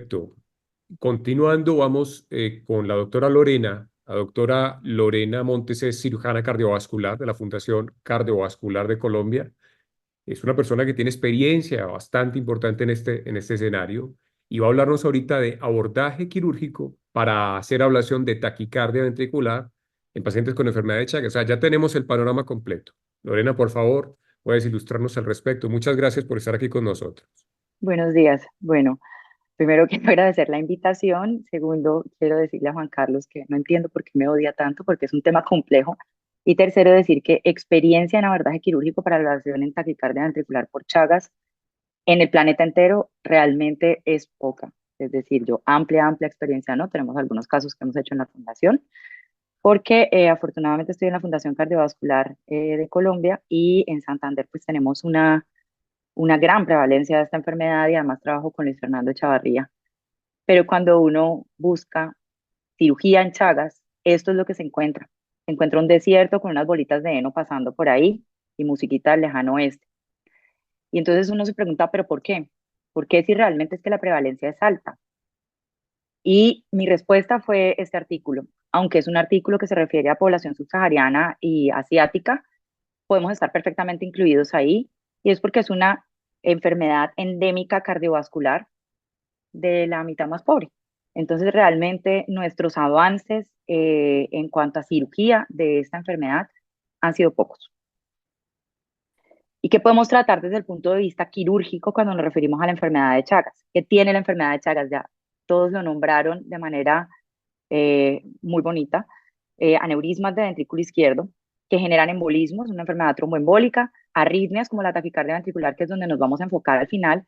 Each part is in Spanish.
Perfecto. Continuando, vamos con la doctora Lorena. La doctora Lorena Montes es cirujana cardiovascular de la Fundación Cardiovascular de Colombia. Es una persona que tiene experiencia bastante importante en este escenario y va a hablarnos ahorita de abordaje quirúrgico para hacer ablación de taquicardia ventricular en pacientes con enfermedad de Chagas. O sea, ya tenemos el panorama completo. Lorena, por favor, puedes ilustrarnos al respecto. Muchas gracias por estar aquí con nosotros. Buenos días. Bueno, primero quiero agradecer la invitación. Segundo, quiero decirle a Juan Carlos que no entiendo por qué me odia tanto, porque es un tema complejo. Y tercero, decir que experiencia en abordaje quirúrgico para la relación en taquicardia ventricular por Chagas en el planeta entero realmente es poca. Es decir, yo amplia experiencia no. Tenemos algunos casos que hemos hecho en la fundación, porque afortunadamente estoy en la Fundación Cardiovascular de Colombia y en Santander pues tenemos una gran prevalencia de esta enfermedad y además trabajo con Luis Fernando Chavarría. Pero cuando uno busca cirugía en Chagas, esto es lo que se encuentra. Se encuentra un desierto con unas bolitas de heno pasando por ahí y musiquita del lejano oeste. Y entonces uno se pregunta, ¿pero por qué? ¿Por qué si realmente es que la prevalencia es alta? Y mi respuesta fue este artículo. Aunque es un artículo que se refiere a población subsahariana y asiática, podemos estar perfectamente incluidos ahí. Y es porque es una enfermedad endémica cardiovascular de la mitad más pobre. Entonces, realmente nuestros avances en cuanto a cirugía de esta enfermedad han sido pocos. ¿Y qué podemos tratar desde el punto de vista quirúrgico cuando nos referimos a la enfermedad de Chagas? ¿Qué tiene la enfermedad de Chagas? Ya todos lo nombraron de manera muy bonita. Aneurismas de ventrículo izquierdo que generan embolismos, una enfermedad tromboembólica, arritmias como la taquicardia ventricular, que es donde nos vamos a enfocar al final,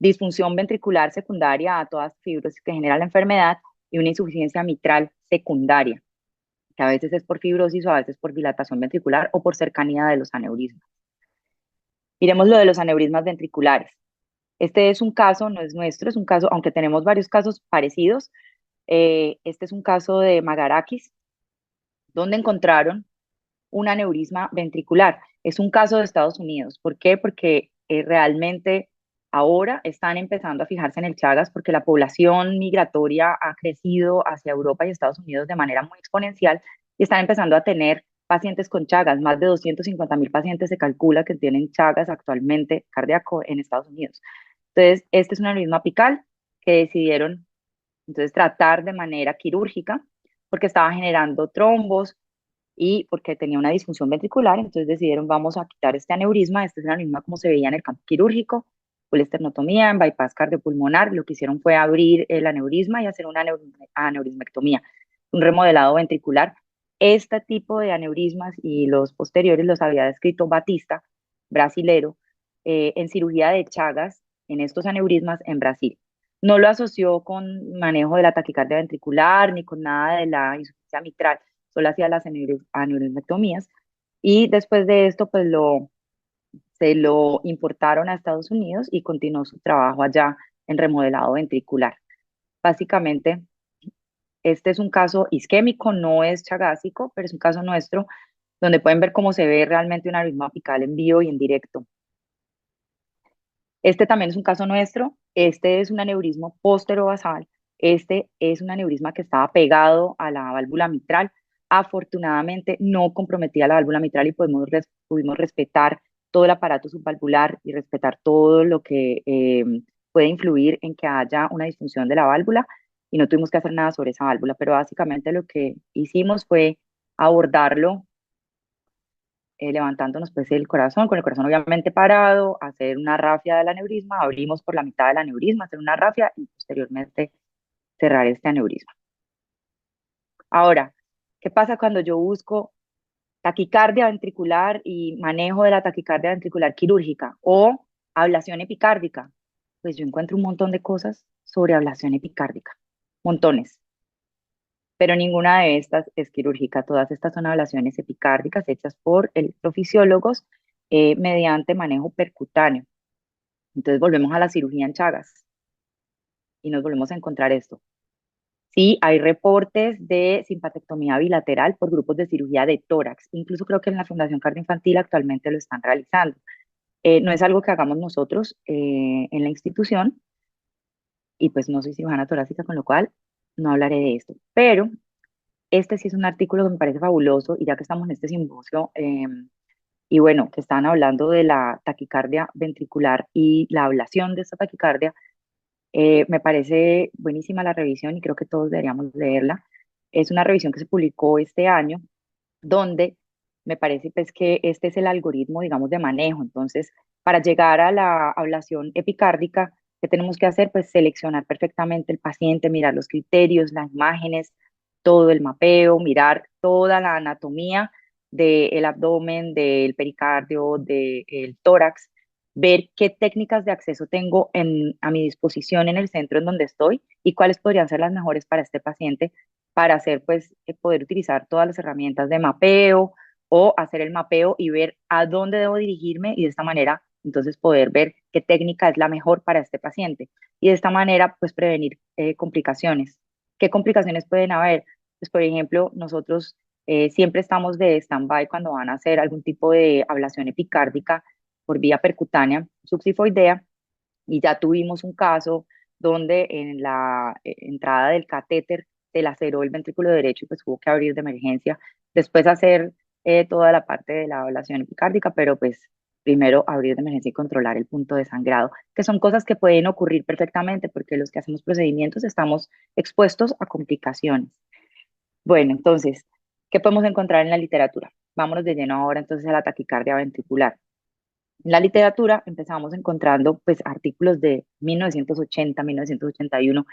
disfunción ventricular secundaria a todas las fibrosis que genera la enfermedad y una insuficiencia mitral secundaria, que a veces es por fibrosis o a veces por dilatación ventricular o por cercanía de los aneurismas. Miremos lo de los aneurismas ventriculares. Este es un caso, no es nuestro, es un caso, aunque tenemos varios casos parecidos, este es un caso de Magarakis, donde encontraron un aneurisma ventricular. Es un caso de Estados Unidos. ¿Por qué? Porque realmente ahora están empezando a fijarse en el Chagas porque la población migratoria ha crecido hacia Europa y Estados Unidos de manera muy exponencial y están empezando a tener pacientes con Chagas. Más de 250.000 pacientes se calcula que tienen Chagas actualmente cardíaco en Estados Unidos. Entonces, este es un aneurisma apical que decidieron entonces tratar de manera quirúrgica porque estaba generando trombos, y porque tenía una disfunción ventricular, entonces decidieron vamos a quitar este aneurisma, este es el aneurisma como se veía en el campo quirúrgico, fue la esternotomía, en bypass cardiopulmonar, lo que hicieron fue abrir el aneurisma y hacer una aneurismectomía, un remodelado ventricular. Este tipo de aneurismas y los posteriores los había descrito Batista, brasilero, en cirugía de Chagas, en estos aneurismas en Brasil. No lo asoció con manejo de la taquicardia ventricular ni con nada de la insuficiencia mitral, solo hacía las aneurismectomías y después de esto pues se lo importaron a Estados Unidos y continuó su trabajo allá en remodelado ventricular. Básicamente, este es un caso isquémico, no es chagásico, pero es un caso nuestro donde pueden ver cómo se ve realmente un aneurisma apical en vivo y en directo. Este también es un caso nuestro, este es un aneurisma posterobasal, este es un aneurisma que estaba pegado a la válvula mitral. Afortunadamente no comprometía la válvula mitral y pudimos respetar todo el aparato subvalvular y respetar todo lo que puede influir en que haya una disfunción de la válvula y no tuvimos que hacer nada sobre esa válvula, pero básicamente lo que hicimos fue abordarlo levantándonos pues el corazón, con el corazón obviamente parado, hacer una rafia del aneurisma, abrimos por la mitad del aneurisma, hacer una rafia y posteriormente cerrar este aneurisma. Ahora, ¿qué pasa cuando yo busco taquicardia ventricular y manejo de la taquicardia ventricular quirúrgica o ablación epicárdica? Pues yo encuentro un montón de cosas sobre ablación epicárdica, montones, pero ninguna de estas es quirúrgica. Todas estas son ablaciones epicárdicas hechas por electrofisiólogos mediante manejo percutáneo. Entonces volvemos a la cirugía en Chagas y nos volvemos a encontrar esto. Sí, hay reportes de simpatectomía bilateral por grupos de cirugía de tórax. Incluso creo que en la Fundación Cardioinfantil actualmente lo están realizando. No es algo que hagamos nosotros en la institución, y pues no soy cirujana torácica, con lo cual no hablaré de esto. Pero este sí es un artículo que me parece fabuloso y ya que estamos en este simposio, y bueno, que estaban hablando de la taquicardia ventricular y la ablación de esta taquicardia, me parece buenísima la revisión y creo que todos deberíamos leerla. Es una revisión que se publicó este año, donde me parece pues que este es el algoritmo, digamos, de manejo. Entonces, para llegar a la ablación epicárdica, ¿qué tenemos que hacer? Pues seleccionar perfectamente el paciente, mirar los criterios, las imágenes, todo el mapeo, mirar toda la anatomía del abdomen, del pericardio, del tórax, ver qué técnicas de acceso tengo a mi disposición en el centro en donde estoy y cuáles podrían ser las mejores para este paciente para hacer, pues, poder utilizar todas las herramientas de mapeo o hacer el mapeo y ver a dónde debo dirigirme y de esta manera, entonces, poder ver qué técnica es la mejor para este paciente y de esta manera, pues, prevenir complicaciones. ¿Qué complicaciones pueden haber? Pues, por ejemplo, nosotros siempre estamos de stand-by cuando van a hacer algún tipo de ablación epicárdica por vía percutánea subsifoidea y ya tuvimos un caso donde en la entrada del catéter se laceró el ventrículo derecho y pues hubo que abrir de emergencia, después hacer toda la parte de la ablación epicárdica, pero pues primero abrir de emergencia y controlar el punto de sangrado, que son cosas que pueden ocurrir perfectamente porque los que hacemos procedimientos estamos expuestos a complicaciones. Bueno, entonces, ¿qué podemos encontrar en la literatura? Vámonos de lleno ahora entonces a la taquicardia ventricular. En la literatura empezamos encontrando pues artículos de 1980, 1981,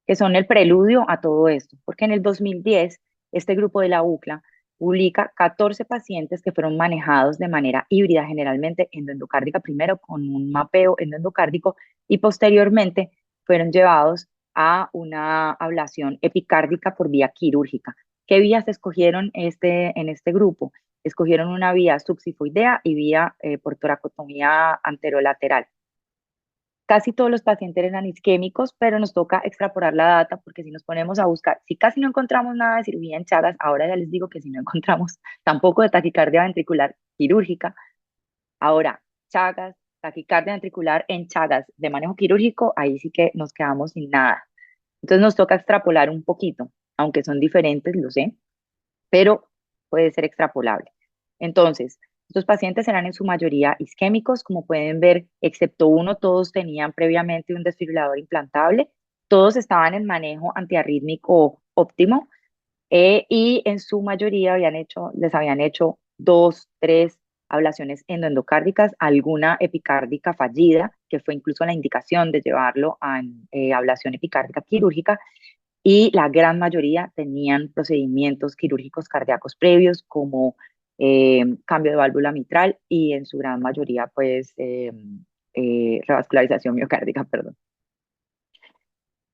que son el preludio a todo esto, porque en el 2010 este grupo de la UCLA publica 14 pacientes que fueron manejados de manera híbrida, generalmente endoendocárdica primero con un mapeo endoendocárdico y posteriormente fueron llevados a una ablación epicárdica por vía quirúrgica. ¿Qué vías escogieron en este grupo? Escogieron una vía subsifoidea y vía por toracotomía anterolateral. Casi todos los pacientes eran isquémicos, pero nos toca extrapolar la data porque si nos ponemos a buscar, si casi no encontramos nada de cirugía en Chagas, ahora ya les digo que si no encontramos tampoco de taquicardia ventricular quirúrgica, ahora Chagas, taquicardia ventricular en Chagas de manejo quirúrgico, ahí sí que nos quedamos sin nada. Entonces nos toca extrapolar un poquito, aunque son diferentes, lo sé, pero puede ser extrapolable. Entonces, estos pacientes eran en su mayoría isquémicos, como pueden ver, excepto uno, todos tenían previamente un desfibrilador implantable, todos estaban en manejo antiarrítmico óptimo y en su mayoría les habían hecho dos, tres ablaciones endoendocárdicas, alguna epicárdica fallida, que fue incluso la indicación de llevarlo a ablación epicárdica quirúrgica, y la gran mayoría tenían procedimientos quirúrgicos cardíacos previos como cambio de válvula mitral y en su gran mayoría pues revascularización miocárdica, perdón.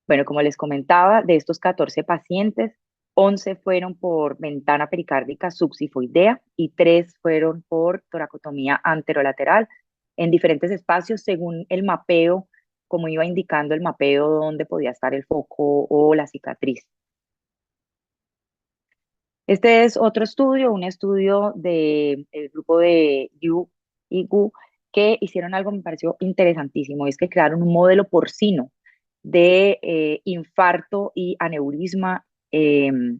Bueno, como les comentaba, de estos 14 pacientes, 11 fueron por ventana pericárdica subsifoidea y 3 fueron por toracotomía anterolateral en diferentes espacios según el mapeo, como iba indicando el mapeo donde podía estar el foco o la cicatriz. Este es otro estudio, un estudio del grupo de Yu y Gu, que hicieron algo que me pareció interesantísimo, y es que crearon un modelo porcino de infarto y aneurisma de,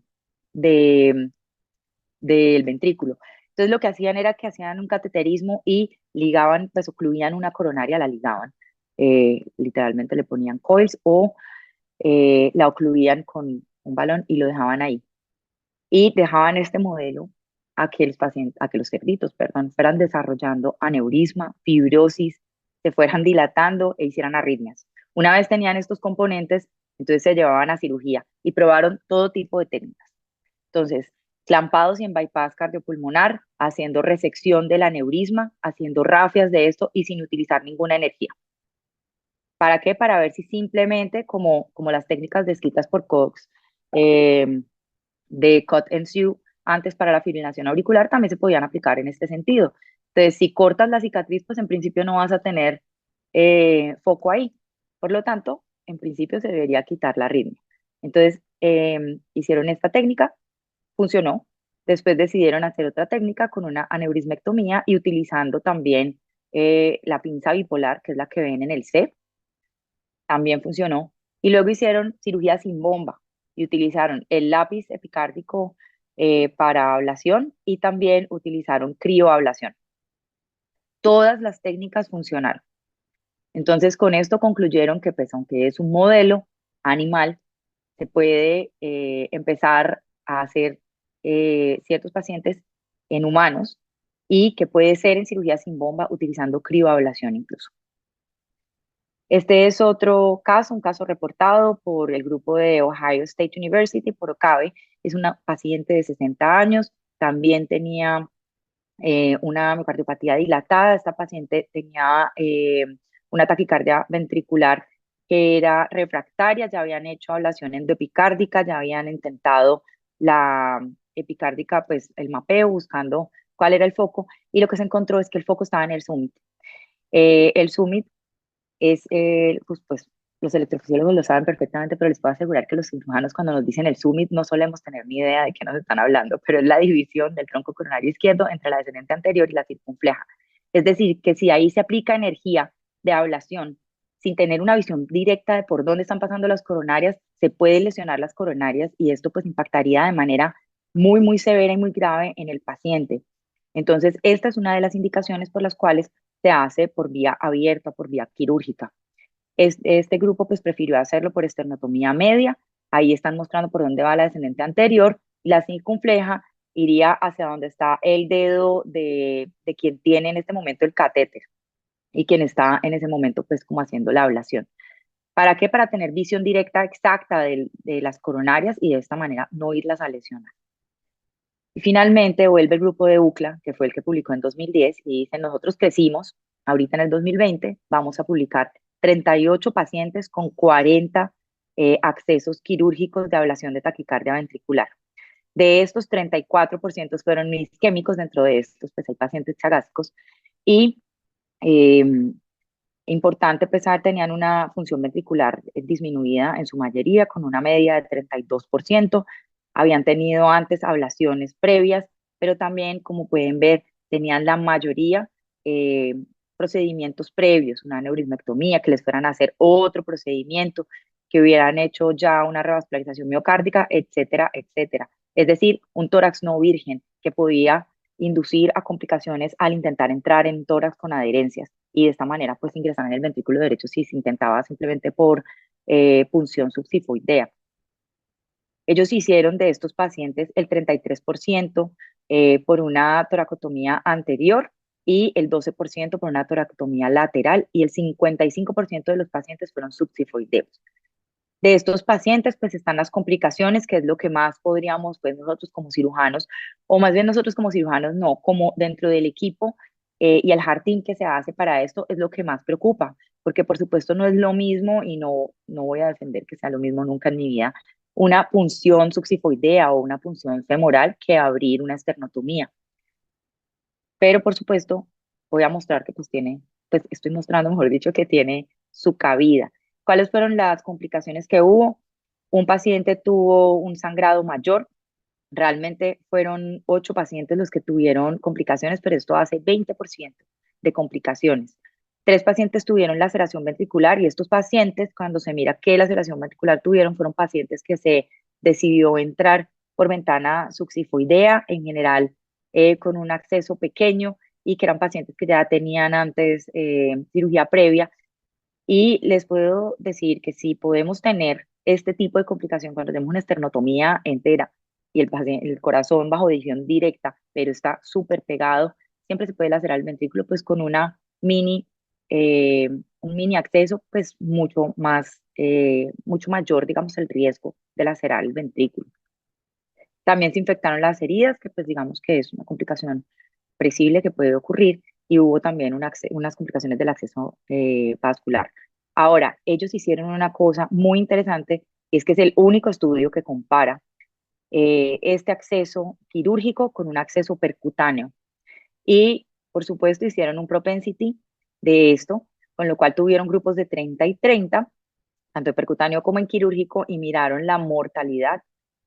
del ventrículo. Entonces lo que hacían era que hacían un cateterismo y ligaban, pues ocluían una coronaria, la ligaban. Literalmente le ponían coils o la ocluían con un balón y lo dejaban ahí y dejaban este modelo a que los pacientes, a que los cerditos, perdón, fueran desarrollando aneurisma, fibrosis, se fueran dilatando e hicieran arritmias. Una vez tenían estos componentes, entonces se llevaban a cirugía y probaron todo tipo de técnicas. Entonces, clampados y en bypass cardiopulmonar, haciendo resección del aneurisma, haciendo rafias de esto y sin utilizar ninguna energía. ¿Para qué? Para ver si simplemente, como las técnicas descritas por Cox, eh, de cut and sew antes para la fibrilación auricular también se podían aplicar en este sentido. Entonces, si cortas la cicatriz, pues en principio no vas a tener foco ahí. Por lo tanto, en principio se debería quitar la arritmia. Entonces, hicieron esta técnica, funcionó. Después decidieron hacer otra técnica con una aneurismectomía y utilizando también la pinza bipolar, que es la que ven en el C. También funcionó. Y luego hicieron cirugía sin bomba y utilizaron el lápiz epicárdico para ablación y también utilizaron crioablación. Todas las técnicas funcionaron. Entonces, con esto concluyeron que, pues, aunque es un modelo animal, se puede empezar a hacer ciertos pacientes en humanos y que puede ser en cirugía sin bomba utilizando crioablación incluso. Este es otro caso, un caso reportado por el grupo de Ohio State University, por OCABE. Es una paciente de 60 años, también tenía una miocardiopatía dilatada. Esta paciente tenía una taquicardia ventricular que era refractaria, ya habían hecho ablación endopicárdica, ya habían intentado la epicárdica, pues el mapeo buscando cuál era el foco, y lo que se encontró es que el foco estaba en el summit. El summit es, pues, los electrofisiólogos lo saben perfectamente, pero les puedo asegurar que los cirujanos cuando nos dicen el summit no solemos tener ni idea de qué nos están hablando, pero es la división del tronco coronario izquierdo entre la descendente anterior y la circunfleja. Es decir, que si ahí se aplica energía de ablación sin tener una visión directa de por dónde están pasando las coronarias, se puede lesionar las coronarias y esto pues impactaría de manera muy, muy severa y muy grave en el paciente. Entonces, esta es una de las indicaciones por las cuales se hace por vía abierta, por vía quirúrgica. Este grupo pues prefirió hacerlo por esternotomía media. Ahí están mostrando por dónde va la descendente anterior. La circunfleja iría hacia donde está el dedo de quien tiene en este momento el catéter y quien está en ese momento pues como haciendo la ablación. ¿Para qué? Para tener visión directa exacta de las coronarias y de esta manera no irlas a lesionar. Y finalmente vuelve el grupo de UCLA, que fue el que publicó en 2010, y dice, nosotros crecimos, ahorita en el 2020 vamos a publicar 38 pacientes con 40 accesos quirúrgicos de ablación de taquicardia ventricular. De estos, 34% fueron isquémicos, dentro de estos pues hay pacientes chagásicos, y eh, importante pesar, tenían una función ventricular disminuida en su mayoría, con una media de 32%. Habían tenido antes ablaciones previas, pero también, como pueden ver, tenían la mayoría eh, procedimientos previos, una aneurismectomía, que les fueran a hacer otro procedimiento, que hubieran hecho ya una revascularización miocárdica, etcétera, etcétera. Es decir, un tórax no virgen que podía inducir a complicaciones al intentar entrar en tórax con adherencias y de esta manera pues ingresar en el ventrículo derecho si se intentaba simplemente por punción subsifoidea. Ellos hicieron de estos pacientes el 33% por una toracotomía anterior y el 12% por una toracotomía lateral y el 55% de los pacientes fueron subsifoideos. De estos pacientes, pues están las complicaciones, que es lo que más podríamos, pues nosotros como cirujanos, o más bien nosotros como cirujanos, no, como dentro del equipo y el hard team que se hace para esto, es lo que más preocupa, porque por supuesto no es lo mismo y no voy a defender que sea lo mismo nunca en mi vida, una punción subsifoidea o una punción femoral que abrir una esternotomía. Pero por supuesto, voy a mostrar que pues tiene, pues estoy mostrando, mejor dicho, que tiene su cabida. ¿Cuáles fueron las complicaciones que hubo? Un paciente tuvo un sangrado mayor. Realmente fueron 8 pacientes los que tuvieron complicaciones, pero esto hace 20% de complicaciones. 3 pacientes tuvieron laceración ventricular y estos pacientes, cuando se mira qué laceración ventricular tuvieron, fueron pacientes que se decidió entrar por ventana subsifoidea, en general con un acceso pequeño y que eran pacientes que ya tenían antes cirugía previa. Y les puedo decir que si podemos tener este tipo de complicación cuando tenemos una esternotomía entera y el corazón bajo decisión directa, pero está súper pegado, siempre se puede lacerar el ventrículo pues con una un mini acceso, pues mucho mayor, digamos, el riesgo de lacerar el ventrículo. También se infectaron las heridas, que pues digamos que es una complicación previsible que puede ocurrir, y hubo también unas complicaciones del acceso vascular. Ahora, ellos hicieron una cosa muy interesante, y es que es el único estudio que compara este acceso quirúrgico con un acceso percutáneo. Y, por supuesto, hicieron un propensity de esto, con lo cual tuvieron grupos de 30 y 30, tanto en percutáneo como en quirúrgico, y miraron la mortalidad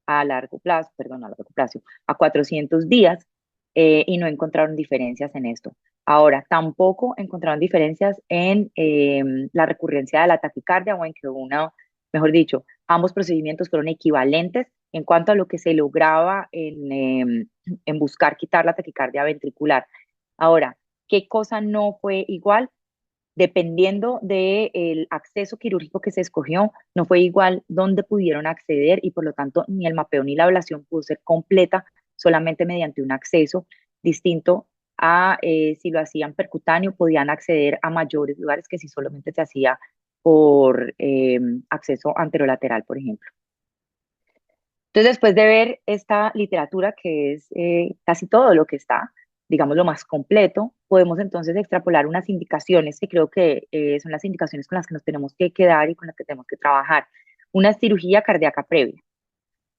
a largo plazo, perdón, a largo plazo, a 400 días, y no encontraron diferencias en esto. Ahora, tampoco encontraron diferencias en la recurrencia de la taquicardia o en que mejor dicho, ambos procedimientos fueron equivalentes en cuanto a lo que se lograba en buscar quitar la taquicardia ventricular. Ahora, ¿qué cosa no fue igual? Dependiendo del acceso quirúrgico que se escogió, no fue igual dónde pudieron acceder y por lo tanto ni el mapeo ni la ablación pudo ser completa solamente mediante un acceso distinto a si lo hacían percutáneo, podían acceder a mayores lugares que si solamente se hacía por acceso anterolateral, por ejemplo. Entonces, después de ver esta literatura, que es casi todo lo que está, digamos, lo más completo, podemos entonces extrapolar unas indicaciones que creo que son las indicaciones con las que nos tenemos que quedar y con las que tenemos que trabajar. Una cirugía cardíaca previa.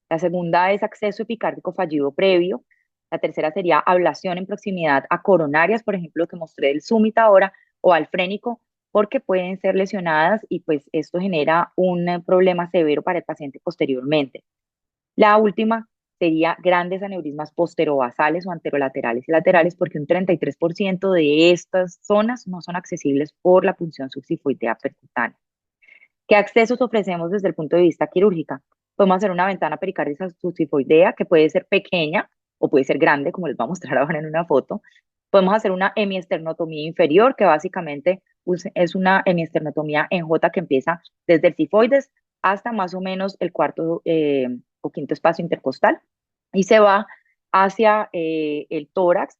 La segunda es acceso epicárdico fallido previo. La tercera sería ablación en proximidad a coronarias, por ejemplo, lo que mostré del SUMIT ahora, o al frénico, porque pueden ser lesionadas y pues esto genera un problema severo para el paciente posteriormente. La última sería grandes aneurismas posterobasales o anterolaterales y laterales, porque un 33% de estas zonas no son accesibles por la punción subsifoidea percutánea. ¿Qué accesos ofrecemos desde el punto de vista quirúrgica? Podemos hacer una ventana pericárdica subsifoidea que puede ser pequeña o puede ser grande, como les voy a mostrar ahora en una foto. Podemos hacer una hemiesternotomía inferior, que básicamente es una hemiesternotomía en J que empieza desde el sifoides hasta más o menos el cuarto o quinto espacio intercostal y se va hacia el tórax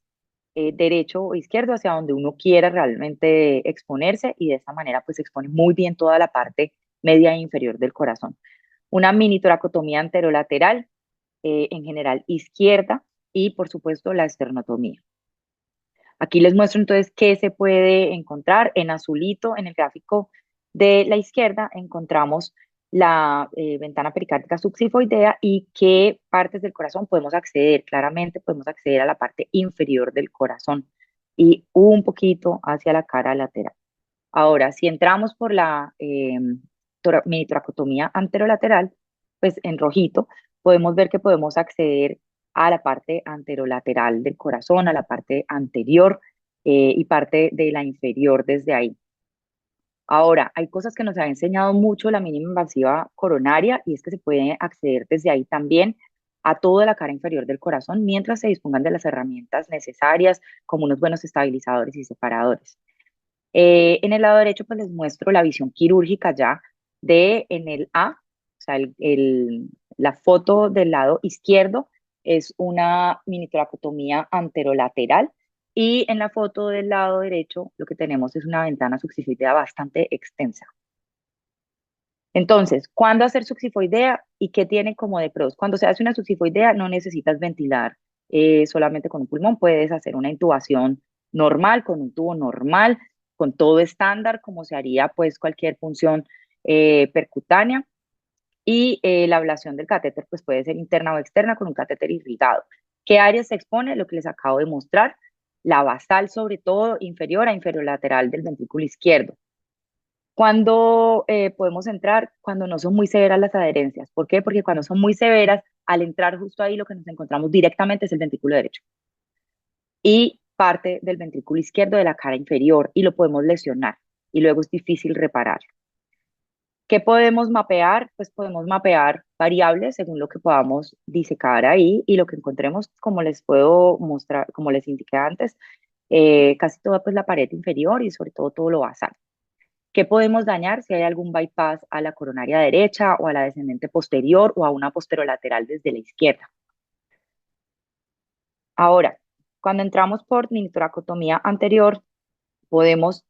derecho o izquierdo, hacia donde uno quiera realmente exponerse y de esta manera pues expone muy bien toda la parte media e inferior del corazón. Una mini toracotomía anterolateral, en general izquierda y por supuesto la esternotomía. Aquí les muestro entonces qué se puede encontrar en azulito en el gráfico de la izquierda. Encontramos la ventana pericárdica subsifoidea y qué partes del corazón podemos acceder. Claramente podemos acceder a la parte inferior del corazón y un poquito hacia la cara lateral. Ahora, si entramos por la mini toracotomía anterolateral, pues en rojito, podemos ver que podemos acceder a la parte anterolateral del corazón, a la parte anterior y parte de la inferior desde ahí. Ahora, hay cosas que nos ha enseñado mucho la mínima invasiva coronaria y es que se puede acceder desde ahí también a toda la cara inferior del corazón mientras se dispongan de las herramientas necesarias como unos buenos estabilizadores y separadores. En el lado derecho, pues les muestro la visión quirúrgica ya de en el A, o sea, la foto del lado izquierdo es una mini tracotomía anterolateral y en la foto del lado derecho lo que tenemos es una ventana subsifoidea bastante extensa. Entonces, ¿cuándo hacer subsifoidea y qué tiene como de pros? Cuando se hace una subsifoidea no necesitas ventilar solamente con un pulmón, puedes hacer una intubación normal, con un tubo normal, con todo estándar, como se haría pues cualquier punción percutánea. Y la ablación del catéter pues puede ser interna o externa con un catéter irrigado. ¿Qué áreas se expone? Lo que les acabo de mostrar, la basal sobre todo inferior a inferior lateral del ventrículo izquierdo. Cuando podemos entrar, cuando no son muy severas las adherencias. ¿Por qué? Porque cuando son muy severas, al entrar justo ahí lo que nos encontramos directamente es el ventrículo derecho y parte del ventrículo izquierdo de la cara inferior y lo podemos lesionar y luego es difícil reparar. ¿Qué podemos mapear? Pues podemos mapear variables según lo que podamos disecar ahí y lo que encontremos, como les puedo mostrar, como les indiqué antes, casi toda pues la pared inferior y sobre todo todo lo basal. ¿Qué podemos dañar? Si hay algún bypass a la coronaria derecha o a la descendente posterior o a una posterolateral desde la izquierda. Ahora, cuando entramos por minitoracotomía anterior,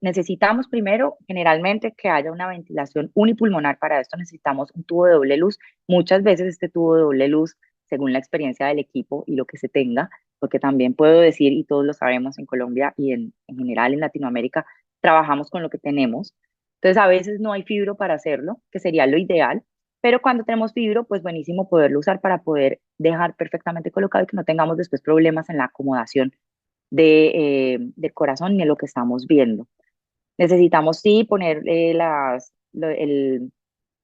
necesitamos primero generalmente que haya una ventilación unipulmonar. Para esto necesitamos un tubo de doble luz. Muchas veces este tubo de doble luz, según la experiencia del equipo y lo que se tenga, porque también puedo decir, y todos lo sabemos en Colombia y en general en Latinoamérica, trabajamos con lo que tenemos. Entonces a veces no hay fibro para hacerlo, que sería lo ideal, pero cuando tenemos fibro, pues buenísimo poderlo usar para poder dejar perfectamente colocado y que no tengamos después problemas en la acomodación del corazón ni de lo que estamos viendo. Necesitamos sí poner el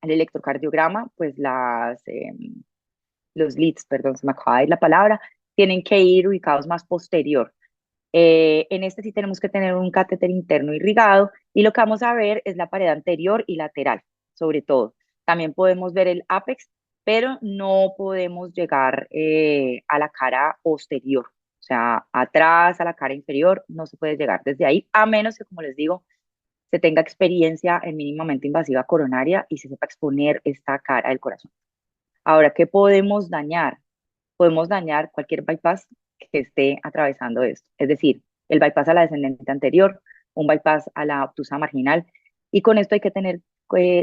electrocardiograma, pues los leads, perdón, se me acaba de ir la palabra, tienen que ir ubicados más posterior. En este sí tenemos que tener un catéter interno irrigado y lo que vamos a ver es la pared anterior y lateral, sobre todo. También podemos ver el ápex, pero no podemos llegar a la cara posterior. O sea, atrás, a la cara inferior, no se puede llegar desde ahí, a menos que, como les digo, se tenga experiencia en mínimamente invasiva coronaria y se sepa exponer esta cara del corazón. Ahora, ¿qué podemos dañar? Podemos dañar cualquier bypass que esté atravesando esto. Es decir, el bypass a la descendente anterior, un bypass a la obtusa marginal. Y con esto hay que tener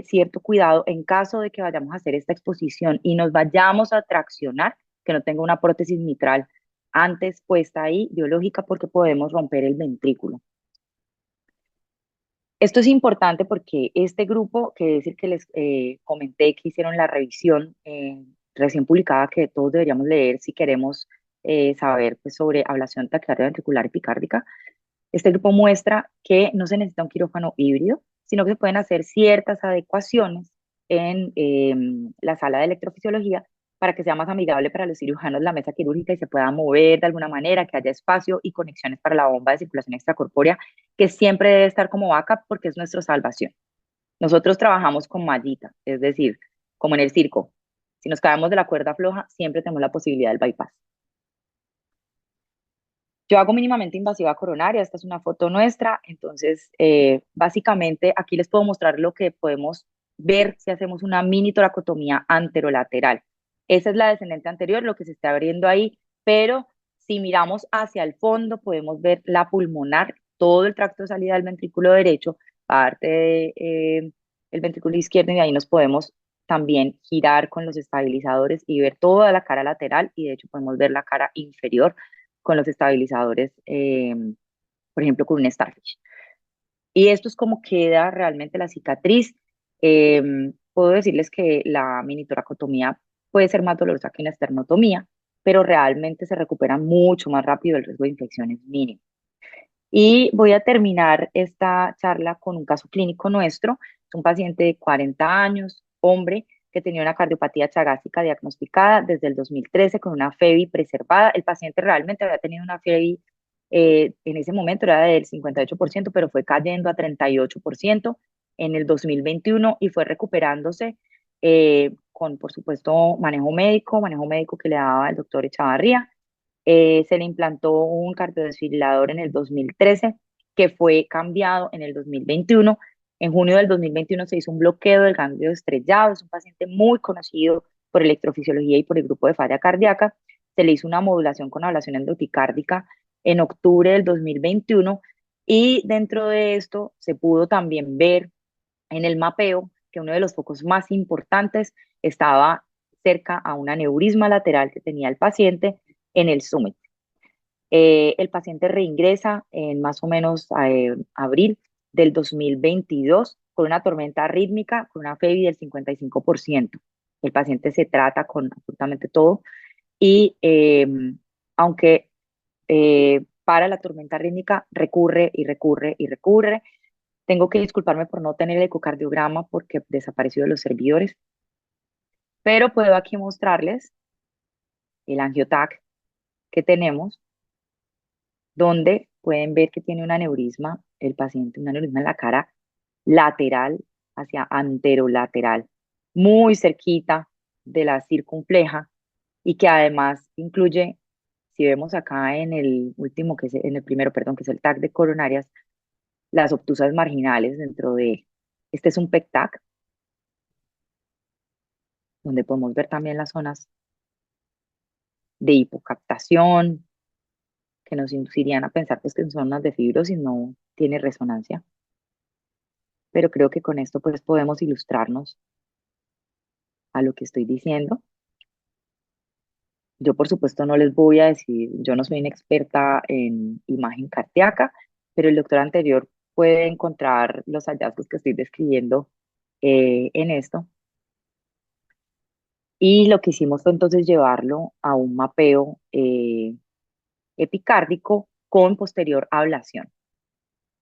cierto cuidado en caso de que vayamos a hacer esta exposición y nos vayamos a traccionar, que no tenga una prótesis mitral antes puesta ahí, biológica, porque podemos romper el ventrículo. Esto es importante porque este grupo, que es decir que les comenté que hicieron la revisión recién publicada, que todos deberíamos leer si queremos saber pues, sobre ablación taquicardia ventricular epicárdica, este grupo muestra que no se necesita un quirófano híbrido, sino que se pueden hacer ciertas adecuaciones en la sala de electrofisiología para que sea más amigable para los cirujanos la mesa quirúrgica y se pueda mover de alguna manera, que haya espacio y conexiones para la bomba de circulación extracorpórea, que siempre debe estar como backup porque es nuestra salvación. Nosotros trabajamos con mallita, es decir, como en el circo. Si nos caemos de la cuerda floja, siempre tenemos la posibilidad del bypass. Yo hago mínimamente invasiva coronaria, esta es una foto nuestra, entonces básicamente aquí les puedo mostrar lo que podemos ver si hacemos una mini toracotomía anterolateral. Esa es la descendente anterior, lo que se está abriendo ahí, pero si miramos hacia el fondo podemos ver la pulmonar, todo el tracto de salida del ventrículo derecho, parte del ventrículo izquierdo y de ahí nos podemos también girar con los estabilizadores y ver toda la cara lateral y de hecho podemos ver la cara inferior con los estabilizadores, por ejemplo, con un Starfish. Y esto es como queda realmente la cicatriz. Eh, Puedo decirles que la mini toracotomía puede ser más dolorosa que una esternotomía, pero realmente se recupera mucho más rápido, el riesgo de infección es mínimo. Y voy a terminar esta charla con un caso clínico nuestro. Es un paciente de 40 años, hombre, que tenía una cardiopatía chagásica diagnosticada desde el 2013 con una FEBI preservada. El paciente realmente había tenido una FEBI, en ese momento era del 58%, pero fue cayendo a 38% en el 2021 y fue recuperándose con, por supuesto, manejo médico que le daba el doctor Echavarría. Se le implantó un cardiodesfibrilador en el 2013 que fue cambiado en el 2021. En junio del 2021 se hizo un bloqueo del ganglio estrellado. Es un paciente muy conocido por electrofisiología y por el grupo de falla cardíaca. Se le hizo una modulación con ablación endoticárdica en octubre del 2021 y dentro de esto se pudo también ver en el mapeo que uno de los focos más importantes estaba cerca a un aneurisma lateral que tenía el paciente en el summit. El paciente reingresa en más o menos abril del 2022 con una tormenta rítmica, con una FEBI del 55%. El paciente se trata con absolutamente todo y aunque para la tormenta rítmica recurre y recurre y recurre, tengo que disculparme por no tener el ecocardiograma porque desapareció de los servidores, pero puedo aquí mostrarles el angiotac que tenemos donde pueden ver que tiene un aneurisma, el paciente, un aneurisma en la cara lateral hacia anterolateral, muy cerquita de la circunfleja y que además incluye, si vemos acá en el último, en el primero, perdón, que es el TAC de coronarias, las obtusas marginales dentro de él. Este es un PEC-TAC, donde podemos ver también las zonas de hipocaptación, que nos inducirían a pensar pues, que son zonas de fibrosis, no tiene resonancia. Pero creo que con esto pues podemos ilustrarnos a lo que estoy diciendo. Yo por supuesto no les voy a decir, yo no soy una experta en imagen cardíaca, pero el doctor anterior puede encontrar los hallazgos que estoy describiendo en esto. Y lo que hicimos fue entonces llevarlo a un mapeo epicárdico con posterior ablación.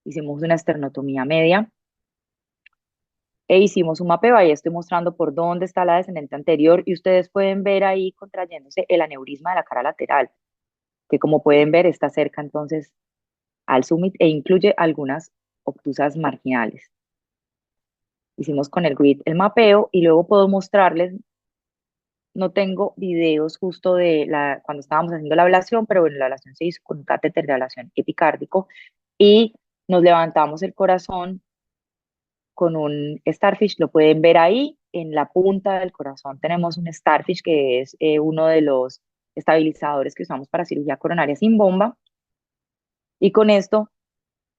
Hicimos una esternotomía media e hicimos un mapeo. Ahí estoy mostrando por dónde está la descendente anterior y ustedes pueden ver ahí contrayéndose el aneurisma de la cara lateral, que como pueden ver está cerca entonces al summit e incluye algunas obtusas marginales. hicimos con el grid el mapeo y luego puedo mostrarles, no tengo videos justo de cuando estábamos haciendo la ablación, pero bueno, la ablación se hizo con un catéter de ablación epicárdico y nos levantamos el corazón con un Starfish, lo pueden ver ahí, en la punta del corazón tenemos un Starfish que es uno de los estabilizadores que usamos para cirugía coronaria sin bomba y con esto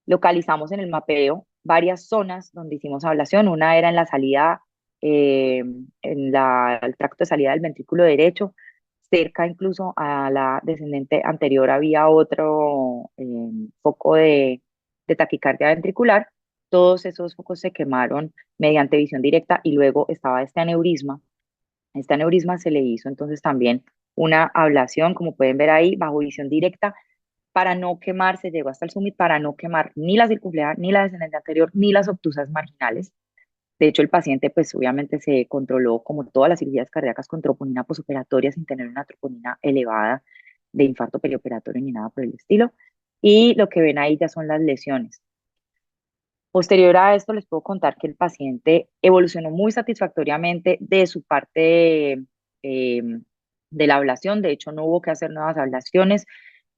localizamos en el mapeo varias zonas donde hicimos ablación. Una era en la salida, el tracto de salida del ventrículo derecho, cerca incluso a la descendente anterior había otro foco de taquicardia ventricular. Todos esos focos se quemaron mediante visión directa y luego estaba este aneurisma. Este aneurisma se le hizo entonces también una ablación, como pueden ver ahí, bajo visión directa para no quemarse, llegó hasta el summit para no quemar ni la circunfleja, ni la descendente anterior, ni las obtusas marginales. De hecho, el paciente, pues obviamente se controló, como todas las cirugías cardíacas, con troponina posoperatoria sin tener una troponina elevada de infarto perioperatorio ni nada por el estilo. Y lo que ven ahí ya son las lesiones. Posterior a esto, les puedo contar que el paciente evolucionó muy satisfactoriamente de su parte eh, de la ablación. De hecho, no hubo que hacer nuevas ablaciones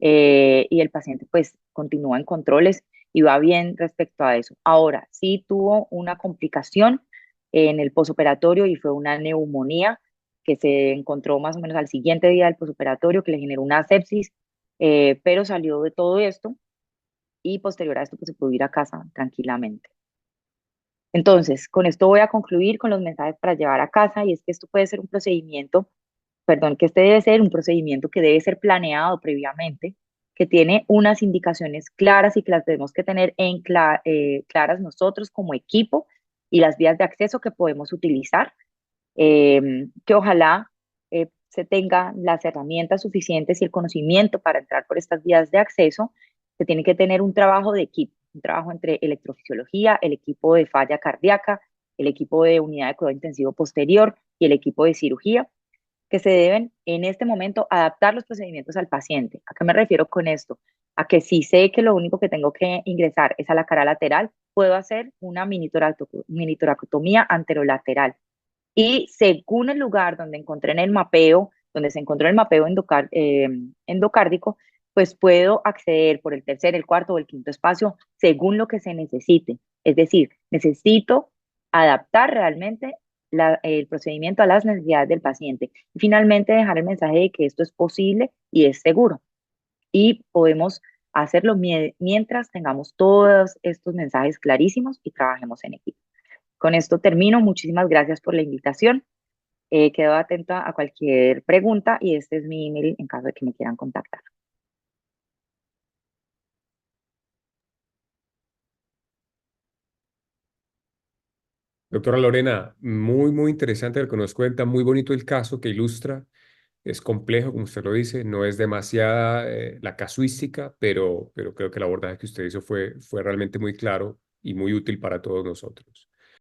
y el paciente pues continúa en controles y va bien respecto a eso. Ahora, sí tuvo una complicación en el posoperatorio y fue una neumonía que se encontró más o menos al siguiente día del posoperatorio que le generó una sepsis, pero salió de todo esto y posterior a esto pues se pudo ir a casa tranquilamente. Entonces, con esto voy a concluir con los mensajes para llevar a casa y es que esto puede ser un procedimiento, perdón, que este debe ser un procedimiento que debe ser planeado previamente, que tiene unas indicaciones claras y que las tenemos que tener claras nosotros como equipo y las vías de acceso que podemos utilizar, que ojalá se tengan las herramientas suficientes y el conocimiento para entrar por estas vías de acceso. Se tiene que tener un trabajo de equipo, un trabajo entre electrofisiología, el equipo de falla cardíaca, el equipo de unidad de cuidado intensivo posterior y el equipo de cirugía, que se deben en este momento adaptar los procedimientos al paciente. ¿A qué me refiero con esto? A que si sé que lo único que tengo que ingresar es a la cara lateral, puedo hacer una mini toracotomía anterolateral y según el lugar donde encontré en el mapeo, donde se encontró el mapeo endocárdico, pues puedo acceder por el tercer, el cuarto o el quinto espacio según lo que se necesite. Es decir, necesito adaptar realmente el procedimiento a las necesidades del paciente. Y finalmente dejar el mensaje de que esto es posible y es seguro. Y podemos hacerlo mientras tengamos todos estos mensajes clarísimos y trabajemos en equipo. Con esto termino. Muchísimas gracias por la invitación. Quedo atenta a cualquier pregunta y este es mi email en caso de que me quieran contactar. Doctora Lorena, muy, muy interesante el que nos cuenta, muy bonito el caso que ilustra. Es complejo, como usted lo dice, no es demasiada la casuística, pero creo que el abordaje que usted hizo fue realmente muy claro y muy útil para todos nosotros.